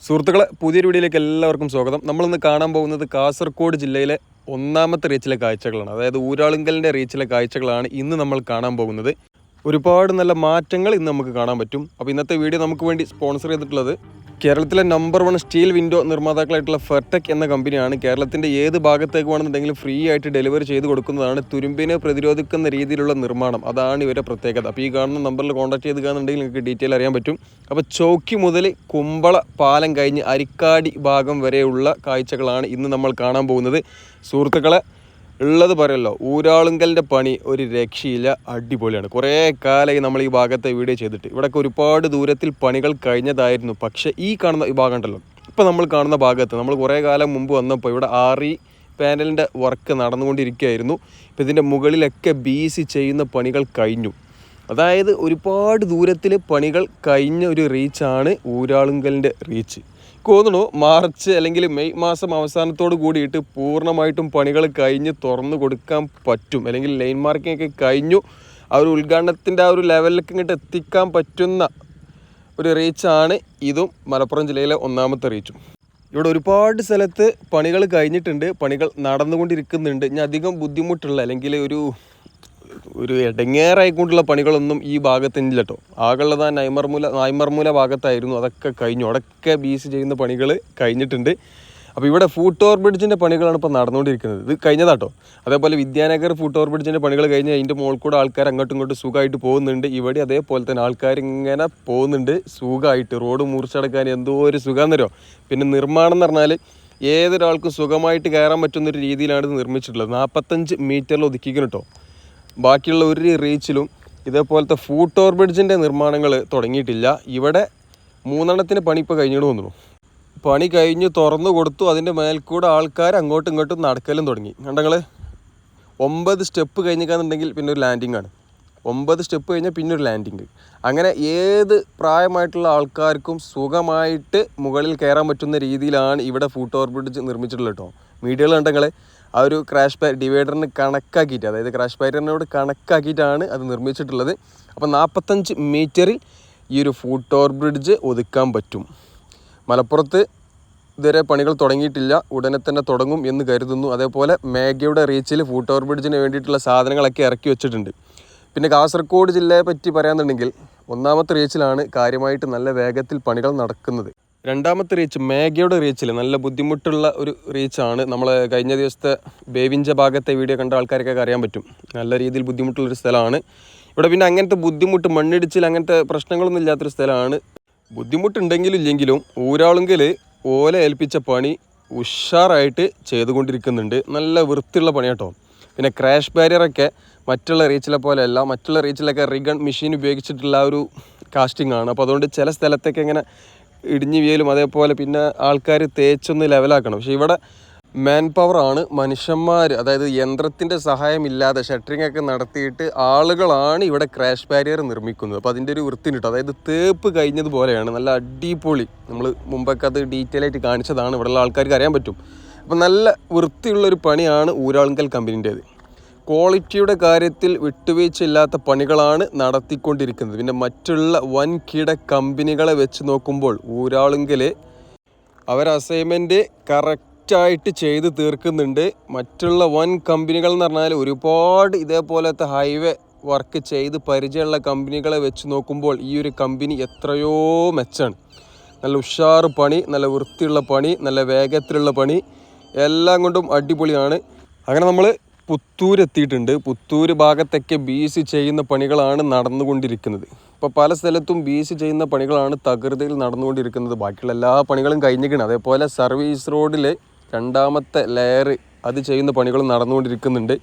സുഹൃത്തുക്കളെ, പുതിയൊരു വീഡിയോയിലേക്ക് എല്ലാവർക്കും സ്വാഗതം. നമ്മളിന്ന് കാണാൻ പോകുന്നത് കാസർഗോഡ് ജില്ലയിലെ ഒന്നാമത്തെ റീച്ചിലെ കാഴ്ചകളാണ്. അതായത് ഊരാളുങ്കലിൻ്റെ റീച്ചിലെ കാഴ്ചകളാണ് ഇന്ന് നമ്മൾ കാണാൻ പോകുന്നത്. ഒരുപാട് നല്ല മാറ്റങ്ങൾ ഇന്ന് നമുക്ക് കാണാൻ പറ്റും. അപ്പോൾ ഇന്നത്തെ വീഡിയോ നമുക്ക് വേണ്ടി സ്പോൺസർ ചെയ്തിട്ടുള്ളത് കേരളത്തിലെ നമ്പർ 1 സ്റ്റീൽ വിൻഡോ നിർമ്മാതാക്കളായിട്ടുള്ള ഫെർടെക് എന്ന കമ്പനിയാണ്. കേരളത്തിൻ്റെ ഏത് ഭാഗത്തേക്ക് വേണമെന്നുണ്ടെങ്കിലും ഫ്രീ ആയിട്ട് ഡെലിവറി ചെയ്ത് കൊടുക്കുന്നതാണ്. തുരുമ്പിനെ പ്രതിരോധിക്കുന്ന രീതിയിലുള്ള നിർമ്മാണം, അതാണ് ഇവരുടെ പ്രത്യേകത. അപ്പോൾ ഈ കാണുന്ന നമ്പറിൽ കോൺടാക്ട് ചെയ്തുകയാണെന്നുണ്ടെങ്കിൽ നിങ്ങൾക്ക് ഡീറ്റെയിൽ അറിയാൻ പറ്റും. അപ്പോൾ ചൗക്കി മുതൽ കുമ്പള പാലം കഴിഞ്ഞ് അരിക്കാടി ഭാഗം വരെയുള്ള കാഴ്ചകളാണ് ഇന്ന് നമ്മൾ കാണാൻ പോകുന്നത്. സുഹൃത്തുക്കളെ, ഉള്ളത് പറയല്ലോ, ഊരാളുങ്കലിൻ്റെ പണി ഒരു രക്ഷയില്ല, അടിപൊളിയാണ്. കുറേ കാലമായി നമ്മൾ ഈ ഭാഗത്തെ വീഡിയോ ചെയ്തിട്ട്. ഇവിടെയൊക്കെ ഒരുപാട് ദൂരത്തിൽ പണികൾ കഴിഞ്ഞതായിരുന്നു. പക്ഷേ ഈ കാണുന്ന ഈ ഭാഗം ഉണ്ടല്ലോ, ഇപ്പോൾ നമ്മൾ കാണുന്ന ഭാഗത്ത് നമ്മൾ കുറേ കാലം മുമ്പ് വന്നപ്പോൾ ഇവിടെ ആറി പാനലിൻ്റെ വർക്ക് നടന്നുകൊണ്ടിരിക്കുകയായിരുന്നു. ഇപ്പോൾ ഇതിൻ്റെ മുകളിലൊക്കെ BC ചെയ്യുന്ന പണികൾ കഴിഞ്ഞു. അതായത് ഒരുപാട് ദൂരത്തിൽ പണികൾ കഴിഞ്ഞ ഒരു റീച്ചാണ് ഊരാളുങ്കലിൻ്റെ റീച്ച്. തോന്നുന്നു മാർച്ച് അല്ലെങ്കിൽ മെയ് മാസം അവസാനത്തോട് കൂടിയിട്ട് പൂർണ്ണമായിട്ടും പണികൾ കഴിഞ്ഞ് തുറന്നു കൊടുക്കാൻ പറ്റും. അല്ലെങ്കിൽ ലൈൻ മാർക്കിംഗ് ഒക്കെ കഴിഞ്ഞു ആ ഒരു ഉദ്ഘാടനത്തിൻ്റെ ആ ഒരു ലെവലിലേക്ക് ഇങ്ങോട്ട് എത്തിക്കാൻ പറ്റുന്ന ഒരു റീച്ചാണ് ഇതും മലപ്പുറം ജില്ലയിലെ ഒന്നാമത്തെ റീച്ചും. ഇവിടെ ഒരുപാട് സ്ഥലത്ത് പണികൾ കഴിഞ്ഞിട്ടുണ്ട്, പണികൾ നടന്നുകൊണ്ടിരിക്കുന്നുണ്ട്. ഇനി അധികം ബുദ്ധിമുട്ടുള്ള അല്ലെങ്കിൽ ഒരു ഇടങ്ങേറായിക്കൊണ്ടുള്ള പണികളൊന്നും ഈ ഭാഗത്തില്ല കേട്ടോ. ആകെയുള്ളത് ആ നായ്മർമൂല ഭാഗത്തായിരുന്നു, അതൊക്കെ കഴിഞ്ഞു. അവിടെയൊക്കെ BC ചെയ്യുന്ന പണികൾ കഴിഞ്ഞിട്ടുണ്ട്. അപ്പോൾ ഇവിടെ ഫൂട്ട് ഓവർ ബ്രിഡ്ജിൻ്റെ പണികളാണ് ഇപ്പോൾ നടന്നുകൊണ്ടിരിക്കുന്നത്. ഇത് കഴിഞ്ഞതാട്ടോ. അതേപോലെ വിദ്യാനഗർ ഫൂട്ട് ഓവർ ബ്രിഡ്ജിൻ്റെ പണികൾ കഴിഞ്ഞ് അതിൻ്റെ മുകളിൽ കൂടെ ആൾക്കാർ അങ്ങോട്ടും ഇങ്ങോട്ടും സുഖമായിട്ട് പോകുന്നുണ്ട്. ഇവിടെ അതേപോലെ തന്നെ ആൾക്കാർ ഇങ്ങനെ പോകുന്നുണ്ട് സുഖമായിട്ട്. റോഡ് മുറിച്ചടക്കാൻ എന്തോ ഒരു സുഖം തരുമോ. പിന്നെ നിർമ്മാണം എന്ന് പറഞ്ഞാൽ ഏതൊരാൾക്കും സുഖമായിട്ട് കയറാൻ പറ്റുന്നൊരു രീതിയിലാണ് ഇത് നിർമ്മിച്ചിട്ടുള്ളത്. 45 മീറ്ററിൽ ഒതുക്കിക്കണം കേട്ടോ. ബാക്കിയുള്ള ഒരു റീച്ചിലും ഇതേപോലത്തെ ഫൂട്ട് ഓവർ ബ്രിഡ്ജിൻ്റെ നിർമ്മാണങ്ങൾ തുടങ്ങിയിട്ടില്ല. ഇവിടെ 3 പണി ഇപ്പോൾ കഴിഞ്ഞിട്ട് വന്നു. പണി കഴിഞ്ഞ് തുറന്നു കൊടുത്തു. അതിൻ്റെ മേൽക്കൂടെ ആൾക്കാർ അങ്ങോട്ടും ഇങ്ങോട്ടും നടക്കലും തുടങ്ങി. കണ്ടങ്ങൾ 9 സ്റ്റെപ്പ് കഴിഞ്ഞിക്കാന്നുണ്ടെങ്കിൽ പിന്നെ ഒരു ലാൻഡിങ് ആണ്. 9 സ്റ്റെപ്പ് കഴിഞ്ഞാൽ പിന്നെ ഒരു ലാൻഡിങ്. അങ്ങനെ ഏത് പ്രായമായിട്ടുള്ള ആൾക്കാർക്കും സുഖമായിട്ട് മുകളിൽ കയറാൻ പറ്റുന്ന രീതിയിലാണ് ഇവിടെ ഫൂട്ട് ഓവർ ബ്രിഡ്ജ് നിർമ്മിച്ചിട്ടുള്ളത് കേട്ടോ. മീഡിയകൾ കണ്ടെങ്കിൽ ആ ഒരു ക്രാഷ് ഡിവൈഡറിന് കണക്കാക്കിയിട്ട്, അതായത് ക്രാഷ് ബാരിയറിനോട് കണക്കാക്കിയിട്ടാണ് അത് നിർമ്മിച്ചിട്ടുള്ളത്. അപ്പോൾ 45 മീറ്ററിൽ ഈ ഒരു ഫൂട്ട് ഓവർ ബ്രിഡ്ജ് ഒതുക്കാൻ പറ്റും. മലപ്പുറത്ത് ഇതുവരെ പണികൾ തുടങ്ങിയിട്ടില്ല, ഉടനെ തന്നെ തുടങ്ങും എന്ന് കരുതുന്നു. അതേപോലെ മേഘയുടെ റീച്ചിൽ ഫൂട്ട് ഓവർ ബ്രിഡ്ജിന് വേണ്ടിയിട്ടുള്ള സാധനങ്ങളൊക്കെ ഇറക്കി വെച്ചിട്ടുണ്ട്. പിന്നെ കാസർഗോഡ് ജില്ലയെ പറ്റി പറയാന്നുണ്ടെങ്കിൽ ഒന്നാമത്തെ റീച്ചിലാണ് കാര്യമായിട്ട് നല്ല വേഗത്തിൽ പണികൾ നടക്കുന്നത്. രണ്ടാമത്തെ റീച്ച് മേഘയുടെ റീച്ചിൽ നല്ല ബുദ്ധിമുട്ടുള്ള ഒരു റീച്ചാണ്. നമ്മൾ കഴിഞ്ഞ ദിവസത്തെ ബേവിഞ്ച ഭാഗത്തെ വീഡിയോ കണ്ട ആൾക്കാർക്കൊക്കെ അറിയാൻ പറ്റും. നല്ല രീതിയിൽ ബുദ്ധിമുട്ടുള്ളൊരു സ്ഥലമാണ്. ഇവിടെ പിന്നെ അങ്ങനത്തെ ബുദ്ധിമുട്ട്, മണ്ണിടിച്ചിൽ അങ്ങനത്തെ പ്രശ്നങ്ങളൊന്നും ഇല്ലാത്തൊരു സ്ഥലമാണ്. ബുദ്ധിമുട്ടുണ്ടെങ്കിലും ഇല്ലെങ്കിലും ഊരാളുങ്കൽ ഓല ഏൽപ്പിച്ച പണി ഉഷാറായിട്ട് ചെയ്തുകൊണ്ടിരിക്കുന്നുണ്ട്. നല്ല വൃത്തിയുള്ള പണി കേട്ടോ. പിന്നെ ക്രാഷ് ബാരിയറൊക്കെ മറ്റുള്ള റീച്ചിലെ പോലെയല്ല. മറ്റുള്ള റീച്ചിലൊക്കെ റിഗൺ മെഷീൻ ഉപയോഗിച്ചിട്ടുള്ള ഒരു കാസ്റ്റിംഗ് ആണ്. അപ്പോൾ അതുകൊണ്ട് ചില സ്ഥലത്തൊക്കെ ഇങ്ങനെ ഇടിഞ്ഞു വീയലും അതേപോലെ പിന്നെ ആൾക്കാർ തേച്ചൊന്ന് ലെവലാക്കണം. പക്ഷേ ഇവിടെ മാൻ പവറാണ്, മനുഷ്യന്മാർ, അതായത് യന്ത്രത്തിൻ്റെ സഹായമില്ലാതെ ഷട്ടറിംഗ് ഒക്കെ നടത്തിയിട്ട് ആളുകളാണ് ഇവിടെ ക്രാഷ് ബാരിയർ നിർമ്മിക്കുന്നത്. അപ്പോൾ അതിൻ്റെ ഒരു വൃത്തി കിട്ടും. അതായത് തേപ്പ് കഴിഞ്ഞതുപോലെയാണ്, നല്ല അടിപൊളി. നമ്മൾ മുമ്പൊക്കെ അത് ഡീറ്റെയിൽ ആയിട്ട് കാണിച്ചതാണ്, ഇവിടെയുള്ള ആൾക്കാർക്ക് അറിയാൻ പറ്റും. അപ്പോൾ നല്ല വൃത്തിയുള്ളൊരു പണിയാണ് ഊരാളുങ്കൽ കമ്പനീൻ്റേത്. ക്വാളിറ്റിയുടെ കാര്യത്തിൽ വിട്ടുവീഴ്ചയില്ലാത്ത പണികളാണ് നടത്തിക്കൊണ്ടിരിക്കുന്നത്. പിന്നെ മറ്റുള്ള വൻകിട കമ്പനികളെ വെച്ച് നോക്കുമ്പോൾ ഊരാളുങ്കൽ അവർ അസൈൻമെൻറ്റ് കറക്റ്റായിട്ട് ചെയ്ത് തീർക്കുന്നുണ്ട്. മറ്റുള്ള വൻ കമ്പനികൾ എന്ന് പറഞ്ഞാൽ ഒരുപാട് ഇതേപോലത്തെ ഹൈവേ വർക്ക് ചെയ്ത് പരിചയമുള്ള കമ്പനികളെ വെച്ച് നോക്കുമ്പോൾ ഈ ഒരു കമ്പനി എത്രയോ മെച്ചാണ്. നല്ല ഉഷാറ് പണി, നല്ല വൃത്തിയുള്ള പണി, നല്ല വേഗത്തിലുള്ള പണി, എല്ലാം കൊണ്ടും അടിപൊളിയാണ്. അങ്ങനെ നമ്മൾ പുത്തൂർ എത്തിയിട്ടുണ്ട്. പുത്തൂർ ഭാഗത്തൊക്കെ BC ചെയ്യുന്ന പണികളാണ് നടന്നുകൊണ്ടിരിക്കുന്നത്. ഇപ്പോൾ പല സ്ഥലത്തും BC ചെയ്യുന്ന പണികളാണ് തകൃതിയിൽ നടന്നുകൊണ്ടിരിക്കുന്നത്. ബാക്കിയുള്ള എല്ലാ പണികളും കഴിഞ്ഞിരിക്കണം. അതേപോലെ സർവീസ് റോഡിൽ 2ാമത്തെ ലെയർ അത് ചെയ്യുന്ന പണികളും നടന്നുകൊണ്ടിരിക്കുന്നുണ്ട്.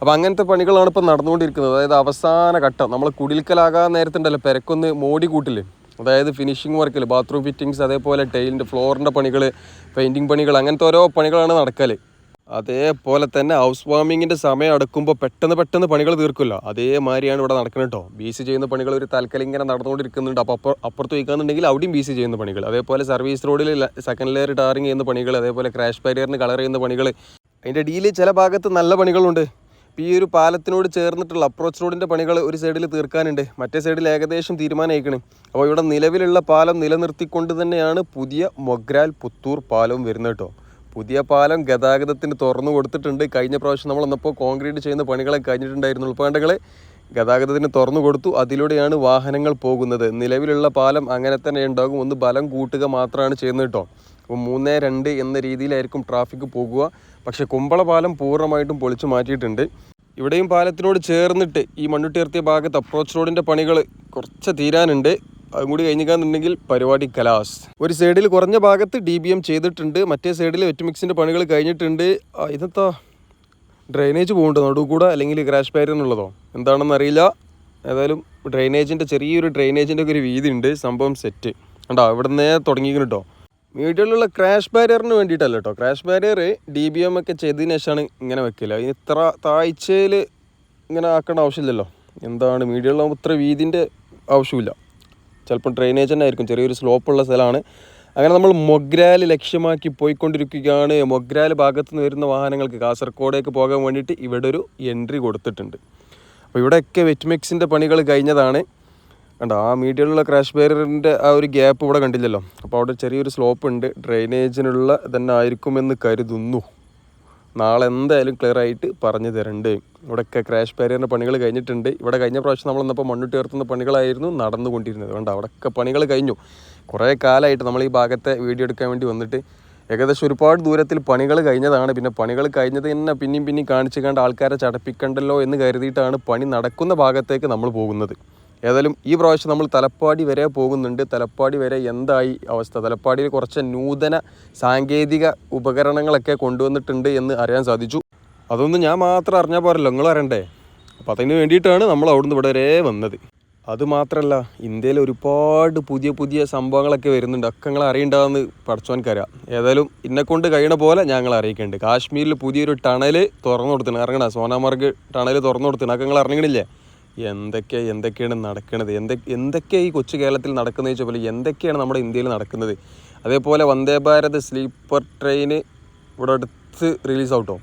അപ്പോൾ അങ്ങനത്തെ പണികളാണ് ഇപ്പോൾ നടന്നുകൊണ്ടിരിക്കുന്നത്. അതായത് അവസാന ഘട്ടം, നമ്മൾ കുടിൽക്കലാകാൻ നേരത്തുണ്ടല്ലോ പെരക്കൊന്ന് മോടി കൂട്ടില്ലേ, അതായത് ഫിനിഷിങ് വർക്കിൽ ബാത്റൂം ഫിറ്റിങ്സ്, അതേപോലെ ടൈലിൻ്റെ ഫ്ലോറിൻ്റെ പണികൾ, പെയിൻറ്റിങ് പണികൾ, അങ്ങനത്തെ ഓരോ പണികളാണ് നടക്കൽ. അതേപോലെ തന്നെ ഹൗസ് വാമിങ്ങിൻ്റെ സമയം അടുക്കുമ്പോൾ പെട്ടെന്ന് പണികൾ തീർക്കുമല്ലോ, അതേമാതിരിയാണ് ഇവിടെ നടക്കുന്നത് കേട്ടോ. BC ചെയ്യുന്ന പണികൾ ഒരു തൽക്കാലം ഇങ്ങനെ നടന്നുകൊണ്ടിരിക്കുന്നുണ്ട്. അപ്പോൾ അപ്പുറത്ത് വയ്ക്കാന്നുണ്ടെങ്കിൽ അവിടെയും BC ചെയ്യുന്ന പണികൾ, അതേപോലെ സർവീസ് റോഡിൽ സെക്കൻഡ് ലെയർ ടാറിങ് ചെയ്യുന്ന പണികൾ, അതേപോലെ ക്രാഷ് ബാരിയറിന് കളർ ചെയ്യുന്ന പണികൾ. അതിൻ്റെ ഇടയിൽ ചില ഭാഗത്ത് നല്ല പണികളുണ്ട്. ഈ ഒരു പാലത്തിനോട് ചേർന്നിട്ടുള്ള അപ്രോച്ച് റോഡിൻ്റെ പണികൾ ഒരു സൈഡിൽ തീർക്കാനുണ്ട്, മറ്റേ സൈഡിൽ ഏകദേശം തീരുമാനമായിക്കണ്. അപ്പോൾ ഇവിടെ നിലവിലുള്ള പാലം നിലനിർത്തിക്കൊണ്ട് തന്നെയാണ് പുതിയ മൊഗ്രാൽ പുത്തൂർ പാലവും വരുന്നത് കേട്ടോ. പുതിയ പാലം ഗതാഗതത്തിന് തുറന്നു കൊടുത്തിട്ടുണ്ട്. കഴിഞ്ഞ പ്രാവശ്യം നമ്മൾ വന്നപ്പോൾ കോൺക്രീറ്റ് ചെയ്യുന്ന പണികളൊക്കെ കഴിഞ്ഞിട്ടുണ്ടായിരുന്നു. ഉൾപ്പാണ്ടകൾ ഗതാഗതത്തിന് തുറന്നു കൊടുത്തു. അതിലൂടെയാണ് വാഹനങ്ങൾ പോകുന്നത്. നിലവിലുള്ള പാലം അങ്ങനെ തന്നെ ഉണ്ടാകും. ഒന്ന് ബലം കൂട്ടുക മാത്രമാണ് ചെയ്യുന്നത് കേട്ടോ. അപ്പോൾ 3-2 എന്ന രീതിയിലായിരിക്കും ട്രാഫിക് പോകുക. പക്ഷേ കുമ്പള പാലം പൂർണ്ണമായിട്ടും പൊളിച്ചു മാറ്റിയിട്ടുണ്ട്. ഇവിടെയും പാലത്തിനോട് ചേർന്നിട്ട് ഈ മണ്ണുട്ടിയർത്തിയ ഭാഗത്ത് അപ്രോച്ച് റോഡിൻ്റെ പണികൾ കുറച്ച് തീരാനുണ്ട്. അതും കൂടി കഴിഞ്ഞിക്കാന്നുണ്ടെങ്കിൽ പരിപാടി കലാസ്. ഒരു സൈഡിൽ കുറഞ്ഞ ഭാഗത്ത് DBM ചെയ്തിട്ടുണ്ട്, മറ്റേ സൈഡിൽ വെറ്റ് മിക്സിൻ്റെ പണികൾ കഴിഞ്ഞിട്ടുണ്ട്. ഇതെന്താ ഡ്രെയിനേജ് പോകുന്നുണ്ട് നടുവ് കൂടെ, അല്ലെങ്കിൽ ക്രാഷ് ബാരിയർ എന്നുള്ളതോ എന്താണെന്ന് അറിയില്ല. ഏതായാലും ഡ്രെയിനേജിൻ്റെ ചെറിയൊരു ഡ്രെയിനേജിൻ്റെ ഒക്കെ ഒരു വീതി ഉണ്ട്. സംഭവം സെറ്റ് കണ്ടോ, ഇവിടെ നിന്നേ തുടങ്ങിയിരിക്കുന്നു കേട്ടോ. മീഡിയയിലുള്ള ക്രാഷ് ബാരിയറിന് വേണ്ടിയിട്ടല്ല കേട്ടോ. ക്രാഷ് ബാരിയർ DBM ഒക്കെ ചെയ്തതിന് ശേഷമാണ് ഇങ്ങനെ വെക്കില്ല. അതിന് ഇത്ര താഴ്ചയിൽ ഇങ്ങനെ ആക്കേണ്ട ആവശ്യമില്ലല്ലോ. എന്താണ് മീഡിയയിലാകുമ്പോൾ ഇത്ര വീതിൻ്റെ ആവശ്യമില്ല. ചിലപ്പോൾ ഡ്രെയിനേജ് തന്നെ ആയിരിക്കും, ചെറിയൊരു സ്ലോപ്പുള്ള സ്ഥലമാണ്. അങ്ങനെ നമ്മൾ മൊഗ്രാൽ ലക്ഷ്യമാക്കി പോയിക്കൊണ്ടിരിക്കുകയാണ്. മൊഗ്രാൽ ഭാഗത്തു നിന്ന് വരുന്ന വാഹനങ്ങൾക്ക് കാസർഗോഡേക്ക് പോകാൻ വേണ്ടിയിട്ട് ഇവിടെ ഒരു എൻട്രി കൊടുത്തിട്ടുണ്ട്. അപ്പോൾ ഇവിടെയൊക്കെ വെറ്റ് മിക്സിൻ്റെ പണികൾ കഴിഞ്ഞതാണ്. കണ്ടോ, ആ മീഡിയയിലുള്ള ക്രാഷ് ബാരിയറിൻ്റെ ആ ഒരു ഗ്യാപ്പ് ഇവിടെ കണ്ടില്ലല്ലോ. അപ്പോൾ അവിടെ ചെറിയൊരു സ്ലോപ്പ് ഉണ്ട്. ഡ്രെയിനേജിനുള്ള തന്നെ ആയിരിക്കുമെന്ന് കരുതുന്നു. നാളെ എന്തായാലും ക്ലിയർ ആയിട്ട് പറഞ്ഞു തരണ്ട്. ഇവിടെയൊക്കെ ക്രാഷ് ബാരിയറിൻ്റെ പണികൾ കഴിഞ്ഞിട്ടുണ്ട്. ഇവിടെ കഴിഞ്ഞ പ്രാവശ്യം നമ്മൾ വന്നപ്പോൾ മണ്ണിട്ട് ഉയർത്തുന്ന പണികളായിരുന്നു നടന്നുകൊണ്ടിരുന്നത്. കണ്ടോ, അവിടെയൊക്കെ പണികൾ കഴിഞ്ഞു. കുറേ കാലമായിട്ട് നമ്മൾ ഈ ഭാഗത്തെ വീഡിയോ എടുക്കാൻ വേണ്ടി വന്നിട്ട് ഏകദേശം ഒരുപാട് ദൂരത്തിൽ പണികൾ കഴിഞ്ഞതാണ്. പിന്നെ പണികൾ കഴിഞ്ഞത് തന്നെ പിന്നെയും കാണിച്ചു കണ്ട് ആൾക്കാരെ ചടപ്പിക്കണ്ടല്ലോ എന്ന് കരുതിയിട്ടാണ് പണി നടക്കുന്ന ഭാഗത്തേക്ക് നമ്മൾ പോകുന്നത്. ഏതായാലും ഈ പ്രാവശ്യം നമ്മൾ തലപ്പാടി വരെ പോകുന്നുണ്ട്. തലപ്പാടി വരെ എന്തായി അവസ്ഥ, തലപ്പാടിയിൽ കുറച്ച് നൂതന സാങ്കേതിക ഉപകരണങ്ങളൊക്കെ കൊണ്ടുവന്നിട്ടുണ്ട് എന്ന് അറിയാൻ സാധിച്ചു. അതൊന്നും ഞാൻ മാത്രം അറിഞ്ഞാൽ പോരല്ലോ, നിങ്ങൾ അറിയണ്ടേ. അപ്പോൾ അതിന് വേണ്ടിയിട്ടാണ് നമ്മൾ അവിടുന്ന് ഇവിടെ വരെ വന്നത്. അതുമാത്രമല്ല, ഇന്ത്യയിൽ ഒരുപാട് പുതിയ സംഭവങ്ങളൊക്കെ വരുന്നുണ്ട്. ഒക്കെ നിങ്ങൾ അറിയണ്ടാന്ന് പഠിച്ചോൻക്കറിയാം. ഏതായാലും ഇന്നെക്കൊണ്ട് കഴിയണ പോലെ ഞങ്ങൾ അറിയിക്കുന്നുണ്ട്. കാശ്മീരിൽ പുതിയൊരു ടണൽ തുറന്നു കൊടുത്തിന്, ഇറങ്ങണ സോനാമാർഗ് ടണൽ തുറന്നു കൊടുത്തിന്. ഒക്കെ നിങ്ങൾ അറിയണില്ലേ എന്തൊക്കെയാണ് നടക്കുന്നത്, എന്തൊക്കെയാണ് ഈ കൊച്ചു കേരളത്തിൽ നടക്കുന്നത് വെച്ചാൽ പോലെ എന്തൊക്കെയാണ് നമ്മുടെ ഇന്ത്യയിൽ നടക്കുന്നത്. അതേപോലെ വന്ദേ ഭാരത് സ്ലീപ്പർ ട്രെയിൻ ഇവിടെ അടുത്ത് റിലീസ് ഔട്ടോ.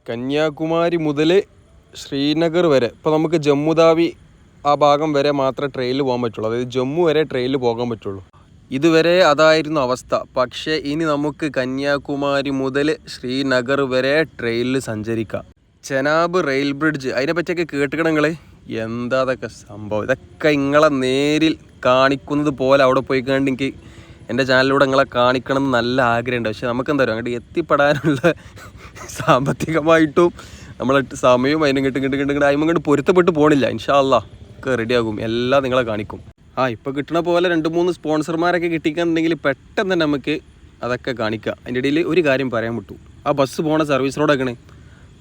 കന്യാകുമാരി മുതൽ ശ്രീനഗർ വരെ ഇപ്പോൾ നമുക്ക് ജമ്മുതാവി ആ ഭാഗം വരെ മാത്രമേ ട്രെയിനിൽ പോകാൻ പറ്റുള്ളൂ. അതായത് ജമ്മു വരെ ട്രെയിനിൽ പോകാൻ പറ്റുള്ളൂ. ഇതുവരെ അതായിരുന്നു അവസ്ഥ. പക്ഷേ ഇനി നമുക്ക് കന്യാകുമാരി മുതൽ ശ്രീനഗർ വരെ ട്രെയിനിൽ സഞ്ചരിക്കാം. ചെനാബ് റെയിൽ ബ്രിഡ്ജ്, അതിനെപ്പറ്റിയൊക്കെ കേട്ടുകണങ്ങൾ എന്താ അതൊക്കെ സംഭവം. ഇതൊക്കെ നിങ്ങളെ നേരിൽ കാണിക്കുന്നത് പോലെ അവിടെ പോയി കണ്ട് എനിക്ക് എൻ്റെ ചാനലിലൂടെ നിങ്ങളെ കാണിക്കണം എന്ന് നല്ല ആഗ്രഹമുണ്ട്. പക്ഷെ നമുക്കെന്താ പറയുക, അങ്ങോട്ട് എത്തിപ്പെടാനുള്ള സാമ്പത്തികമായിട്ടും നമ്മളെ സമയവും അതിനും കിട്ടും അതിമങ്ങോട്ട് പൊരുത്തപ്പെട്ട് പോകണില്ല. ഇൻഷാ അല്ലാഹ് ഒക്കെ റെഡിയാകും, എല്ലാം നിങ്ങളെ കാണിക്കും. ഇപ്പോൾ കിട്ടണ പോലെ 2-3 സ്പോൺസർമാരൊക്കെ കിട്ടിക്കാന്നുണ്ടെങ്കിൽ പെട്ടെന്ന് തന്നെ നമുക്ക് അതൊക്കെ കാണിക്കാം. അതിൻ്റെ ഇടയിൽ ഒരു കാര്യം പറയാൻ വിട്ടു. ആ ബസ് പോണ സർവീസ് റോഡൊക്കെയാണ്,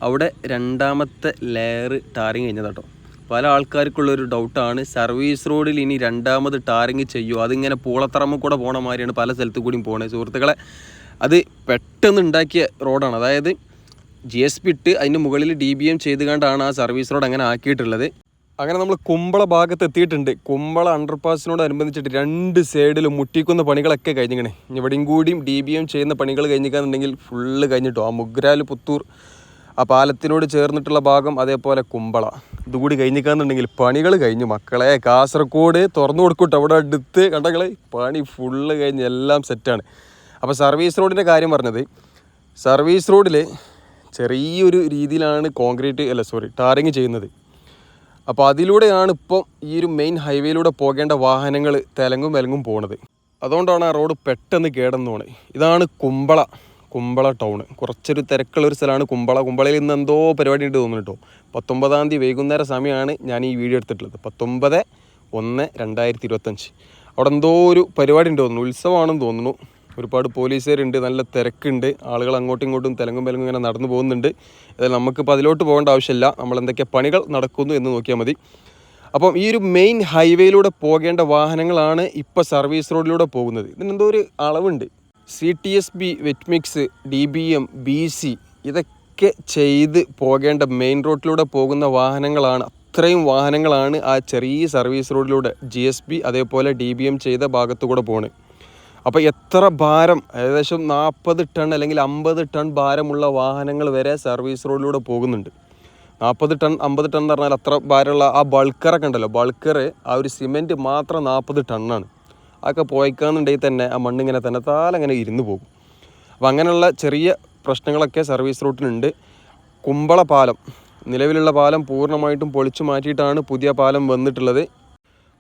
അവിടെ 2ാമത്തെ ലെയർ ടാറിങ് കഴിഞ്ഞതാട്ടോ. പല ആൾക്കാർക്കുള്ളൊരു ഡൗട്ടാണ്, സർവീസ് റോഡിൽ ഇനി 2ാമത് ടാറിങ് ചെയ്യുമോ? അതിങ്ങനെ പൂളത്തറമ്മ കൂടെ പോണ മാതിരിയാണ് പല സ്ഥലത്തു കൂടിയും പോണത് സുഹൃത്തുക്കളെ. അത് പെട്ടെന്ന് ഉണ്ടാക്കിയ റോഡാണ്. അതായത് GSP ഇട്ട് അതിൻ്റെ മുകളിൽ DBM ചെയ്ത് കണ്ടാണ് ആ സർവീസ് റോഡ് അങ്ങനെ ആക്കിയിട്ടുള്ളത്. അങ്ങനെ നമ്മൾ കുമ്പള ഭാഗത്ത് എത്തിയിട്ടുണ്ട്. കുമ്പള അണ്ടർപാസിനോടനുബന്ധിച്ചിട്ട് 2 സൈഡിലും മുട്ടിക്കുന്ന പണികളൊക്കെ കഴിഞ്ഞിങ്ങനെ. ഇവിടെയും കൂടിയും DBM ചെയ്യുന്ന പണികൾ കഴിഞ്ഞിക്കാന്നുണ്ടെങ്കിൽ ഫുള്ള് കഴിഞ്ഞിട്ടോ. ആ മുഗ്രാൽ പുത്തൂർ ആ പാലത്തിനോട് ചേർന്നിട്ടുള്ള ഭാഗം, അതേപോലെ കുമ്പള ഇതുകൂടി കഴിഞ്ഞിക്കാന്നുണ്ടെങ്കിൽ പണികൾ കഴിഞ്ഞു മക്കളെ. കാസർഗോഡ് തുറന്നു കൊടുക്കട്ടെ, അവിടെ അടുത്ത് കണ്ടങ്ങളെ പണി ഫുള്ള് കഴിഞ്ഞ് എല്ലാം സെറ്റാണ്. അപ്പോൾ സർവീസ് റോഡിൻ്റെ കാര്യം പറഞ്ഞത്, സർവീസ് റോഡിൽ ചെറിയൊരു രീതിയിലാണ് ടാറിങ് ചെയ്യുന്നത്. അപ്പോൾ അതിലൂടെയാണ് ഇപ്പം ഈ ഒരു മെയിൻ ഹൈവേയിലൂടെ പോകേണ്ട വാഹനങ്ങൾ തെലങ്കും പോകുന്നത്. അതുകൊണ്ടാണ് ആ റോഡ് പെട്ടെന്ന് കേടന്നു പോണത്. ഇതാണ് കുമ്പള ടൗൺ. കുറച്ചൊരു തിരക്കുള്ളൊരു സ്ഥലമാണ് കുമ്പളയിൽ ഇന്ന് എന്തോ പരിപാടി ഉണ്ട് തോന്നുന്നു കേട്ടോ. 19-ാം തീയതി വൈകുന്നേരം സമയമാണ് ഞാൻ ഈ വീഡിയോ എടുത്തിട്ടുള്ളത്. 19/1/2025. അവിടെ എന്തോ ഒരു പരിപാടി ഉണ്ട് തോന്നുന്നു, ഉത്സവമാണെന്ന് തോന്നുന്നു. ഒരുപാട് പോലീസുകാരുണ്ട്, നല്ല തിരക്കുണ്ട്, ആളുകൾ അങ്ങോട്ടും ഇങ്ങോട്ടും തെലങ്കും ഇങ്ങനെ നടന്നു പോകുന്നുണ്ട്. അതായത് നമുക്കിപ്പോൾ അതിലോട്ട് പോകേണ്ട ആവശ്യമില്ല, നമ്മൾ എന്തൊക്കെ പണികൾ നടക്കുന്നു എന്ന് നോക്കിയാൽ മതി. അപ്പം ഈ ഒരു മെയിൻ ഹൈവേയിലൂടെ പോകേണ്ട വാഹനങ്ങളാണ് ഇപ്പോൾ സർവീസ് റോഡിലൂടെ പോകുന്നത്. ഇതിനെന്തോ ഒരു അളവുണ്ട്. CTSB, wet mix, DBM, BC ഇതൊക്കെ ചെയ്ത് പോകേണ്ട മെയിൻ റോഡിലൂടെ പോകുന്ന വാഹനങ്ങളാണ്. അത്രയും വാഹനങ്ങളാണ് ആ ചെറിയ സർവീസ് റോഡിലൂടെ GSB അതേപോലെ DBM ചെയ്ത ഭാഗത്തു കൂടെ പോകുന്നത്. അപ്പോൾ എത്ര ഭാരം, ഏകദേശം 40 ടൺ അല്ലെങ്കിൽ 50 ടൺ ഭാരമുള്ള വാഹനങ്ങൾ വരെ സർവീസ് റോഡിലൂടെ പോകുന്നുണ്ട്. 40 ടൺ 50 ടൺ എന്ന് പറഞ്ഞാൽ അത്ര ഭാരമുള്ള ആ ബൾക്കറൊക്കെ ഉണ്ടല്ലോ, ബൾക്കർ ആ ഒരു സിമെൻറ്റ് മാത്രം 40 ടണ്ണാണ്. അതൊക്കെ പോയിക്കാന്നുണ്ടെങ്കിൽ തന്നെ ആ മണ്ണിങ്ങനെ തന്നെ താലങ്ങനെ ഇരുന്ന് പോകും. അപ്പോൾ അങ്ങനെയുള്ള ചെറിയ പ്രശ്നങ്ങളൊക്കെ സർവീസ് റൂട്ടിനുണ്ട്. കുമ്പള പാലം, നിലവിലുള്ള പാലം പൂർണ്ണമായിട്ടും പൊളിച്ചു മാറ്റിയിട്ടാണ് പുതിയ പാലം വന്നിട്ടുള്ളത്.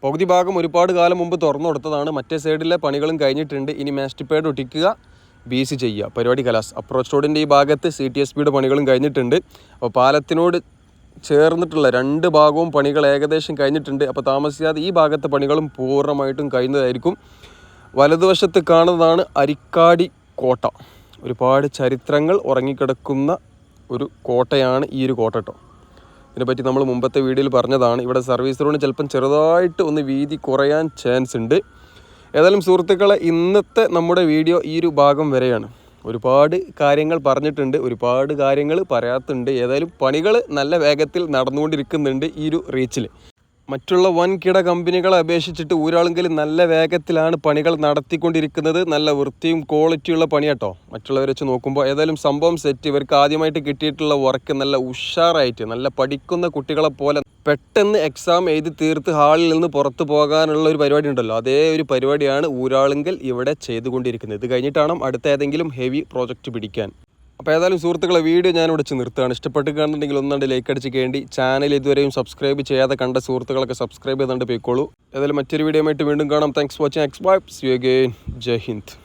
പകുതി ഭാഗം ഒരുപാട് കാലം മുമ്പ് തുറന്നു കൊടുത്തതാണ്. മറ്റേ സൈഡിലെ പണികളും കഴിഞ്ഞിട്ടുണ്ട്. ഇനി മാസ്റ്റിപ്പേഡ് ഒട്ടിക്കുക, BC ചെയ്യുക, പരിപാടി കലാസ്. അപ്രോച്ച് റോഡിൻ്റെ ഈ ഭാഗത്ത് CTSBയുടെ പണികളും കഴിഞ്ഞിട്ടുണ്ട്. അപ്പോൾ പാലത്തിനോട് ചേർന്നിട്ടുള്ള 2 ഭാഗവും പണികൾ ഏകദേശം കഴിഞ്ഞിട്ടുണ്ട്. അപ്പോൾ താമസിയാതെ ഈ ഭാഗത്തെ പണികളും പൂർണ്ണമായിട്ടും കഴിയുന്നതായിരിക്കും. വലതുവശത്ത് കാണുന്നതാണ് അരിക്കാടി കോട്ട. ഒരുപാട് ചരിത്രങ്ങൾ ഉറങ്ങിക്കിടക്കുന്ന ഒരു കോട്ടയാണ് ഈ ഒരു കോട്ട കേട്ടോ. ഇതിനെപ്പറ്റി നമ്മൾ മുമ്പത്തെ വീഡിയോയിൽ പറഞ്ഞതാണ്. ഇവിടെ സർവീസ് റോഡിന് ചിലപ്പം ചെറുതായിട്ട് ഒന്ന് വീതി കുറയാൻ ചാൻസ് ഉണ്ട്. ഏതായാലും സുഹൃത്തുക്കളെ, ഇന്നത്തെ നമ്മുടെ വീഡിയോ ഈ ഒരു ഭാഗം വരെയാണ്. ഒരുപാട് കാര്യങ്ങൾ പറഞ്ഞിട്ടുണ്ട്, ഒരുപാട് കാര്യങ്ങൾ പറയാത്തുണ്ട്. ഏതായാലും പണികൾ നല്ല വേഗത്തിൽ നടന്നുകൊണ്ടിരിക്കുന്നുണ്ട് ഈ ഒരു റീച്ചിൽ. മറ്റുള്ള വൻകിട കമ്പനികളെ അപേക്ഷിച്ചിട്ട് ഊരാളുങ്കൽ നല്ല വേഗത്തിലാണ് പണികൾ നടത്തിക്കൊണ്ടിരിക്കുന്നത്. നല്ല വൃത്തിയും ക്വാളിറ്റിയുള്ള പണിയാട്ടോ മറ്റുള്ളവരെ വെച്ച് നോക്കുമ്പോൾ. ഏതായാലും സംഭവം സെറ്റ്. ഇവർക്ക് ആദ്യമായിട്ട് കിട്ടിയിട്ടുള്ള വർക്ക് നല്ല ഉഷാറായിട്ട്, നല്ല പഠിക്കുന്ന കുട്ടികളെ പോലെ പെട്ടെന്ന് എക്സാം എഴുതി തീർത്ത് ഹാളിൽ നിന്ന് പുറത്ത് പോകാനുള്ള ഒരു പരിപാടി ഉണ്ടല്ലോ, അതേ ഒരു പരിപാടിയാണ് ഊരാളുങ്കൽ ഇവിടെ ചെയ്തുകൊണ്ടിരിക്കുന്നത്. ഇത് കഴിഞ്ഞിട്ടാണ് അടുത്ത ഏതെങ്കിലും ഹെവി പ്രോജക്റ്റ് പിടിക്കാൻ. അപ്പോൾ ഏതായാലും സുഹൃത്തുക്കളെ, വീഡിയോ ഞാനിവിടെ വെച്ച് നിർത്തുകയാണ്. ഇഷ്ടപ്പെട്ട് കാണുന്നുണ്ടെങ്കിൽ ഒന്നുണ്ട് ലൈക്ക് അടിച്ച് കേണ്ടി. ചാനൽ ഇതുവരെയും സബ്സ്ക്രൈബ് ചെയ്യാതെ കണ്ട സുഹൃത്തുക്കളൊക്കെ സബ്സ്ക്രൈബ് ചെയ്തുകൊണ്ട് പോയിക്കോളൂ. ഏതായാലും മറ്റൊരു വീഡിയോ ആയിട്ട് വീണ്ടും കാണാം. Thanks for watching. എക്സ് bye. See you again. Jai Hind.